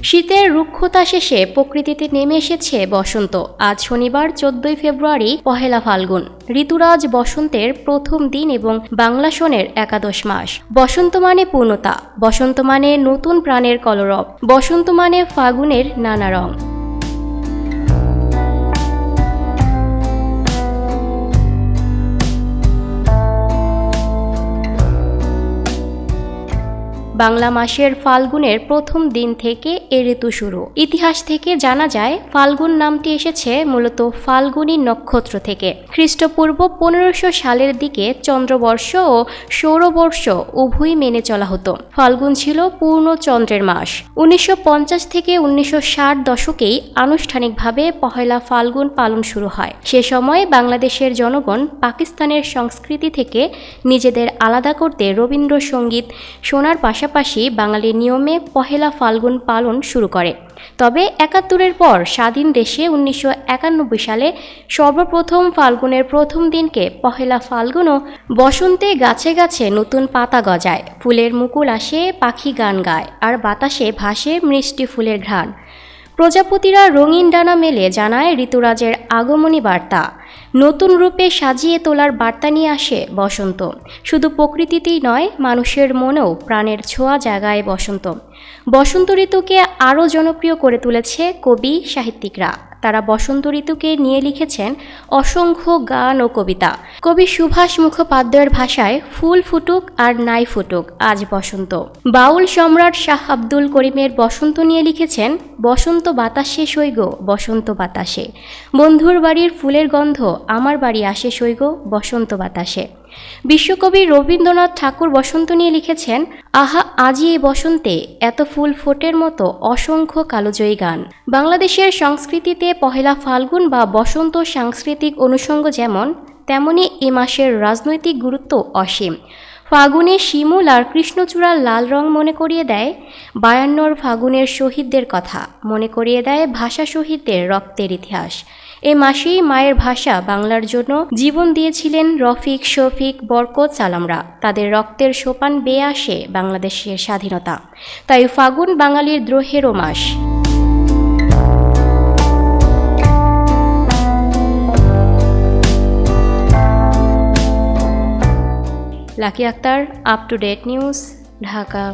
শীতের রুক্ষতা শেষে প্রকৃতিতে নেমে এসেছে বসন্ত। আজ শনিবার 14 ফেব্রুয়ারি পহেলা ফাল্গুন, ঋতুরাজ বসন্তের প্রথম দিন এবং বাংলা সনের একাদশ মাস। বসন্ত মানে পূর্ণতা, বসন্ত মানে নতুন প্রাণের কলরব, বসন্ত মানে ফাগুনের নানা রং। বাংলা মাসের ফাল্গুনের প্রথম দিন থেকে এ ঋতু শুরু। ইতিহাস থেকে জানা যায় ফাল্গুন নামটি এসেছে মূলত ফাল্গুনী নক্ষত্র থেকে। খ্রিস্টপূর্ব 1500 সালের দিকে চন্দ্রবর্ষ ও সৌরবর্ষ উভয়ই মেনে চলা হতো। ফাল্গুন ছিল পূর্ণ চন্দ্রের মাস। 1950 থেকে 1960 দশকেই আনুষ্ঠানিকভাবে পহেলা ফাল্গুন পালন শুরু হয়। সে সময় বাংলাদেশের জনগণ পাকিস্তানের সংস্কৃতি থেকে নিজেদের আলাদা করতে রবীন্দ্রসঙ্গীত শোনার পাশাপাশি বাঙালির নিয়মে পহেলা ফাল্গুন পালন শুরু করে। তবে 71-এর পর স্বাধীন দেশে 1991 সালে সর্বপ্রথম ফাল্গুনের প্রথম দিনকে পহেলা ফাল্গুন ও বসন্তে গাছে গাছে নতুন পাতা গজায়, ফুলের মুকুল আসে, পাখি গান গায়, আর বাতাসে ভাসে মিষ্টি ফুলের ঘ্রাণ। প্রজাপতিরা রঙিন ডানা মেলে জানায় ঋতুরাজের আগমনী বার্তা। নতুন রূপে সাজিয়ে তোলার বার্তা নিয়ে আসে বসন্ত। শুধু প্রকৃতিতেই নয়, মানুষের মনেও প্রাণের ছোঁয়া জাগায় বসন্ত। বসন্ত ঋতুকে আরও জনপ্রিয় করে তুলেছে কবি সাহিত্যিকরা। তারা বসন্ত ঋতুকে নিয়ে লিখেছেন অসংখ্য গান ও কবিতা। কবি সুভাষ মুখোপাধ্যায়ের ভাষায় ফুল ফুটুক আর নাই ফুটুক আজ বসন্ত। বাউল সম্রাট শাহ আব্দুল করিমের বসন্ত নিয়ে লিখেছেন বসন্ত বাতাসে সৈগ বসন্ত বাতাসে, বন্ধুর বাড়ির ফুলের গন্ধ আমার বাড়ি আসে সৈগ বসন্ত বাতাসে। বিশ্বকবি রবীন্দ্রনাথ ঠাকুর বসন্ত নিয়ে লিখেছেন আহা আজি এই বসন্তে এত ফুল ফোটের মতো অসংখ্য কালোজয়ী গান। বাংলাদেশের সংস্কৃতিতে পহেলা ফাল্গুন বা বসন্ত সাংস্কৃতিক অনুষঙ্গ যেমন, তেমনি এ মাসের রাজনৈতিক গুরুত্ব অসীম। ফাগুনে শিমুল আর কৃষ্ণচূড়ার লাল রং মনে করিয়ে দেয় 52 ফাগুনের শহীদদের কথা, মনে করিয়ে দেয় ভাষা শহীদদের রক্তের ইতিহাস। এ মাসেই মায়ের ভাষা বাংলার জন্য জীবন দিয়েছিলেন রফিক, শফিক, বরকত, সালামরা। তাদের রক্তের সোপান বেয়ে আসে বাংলাদেশের স্বাধীনতা। তাই ফাগুন বাঙালির দ্রোহেরও মাস। Lucky Akter, up to date news, Dhaka.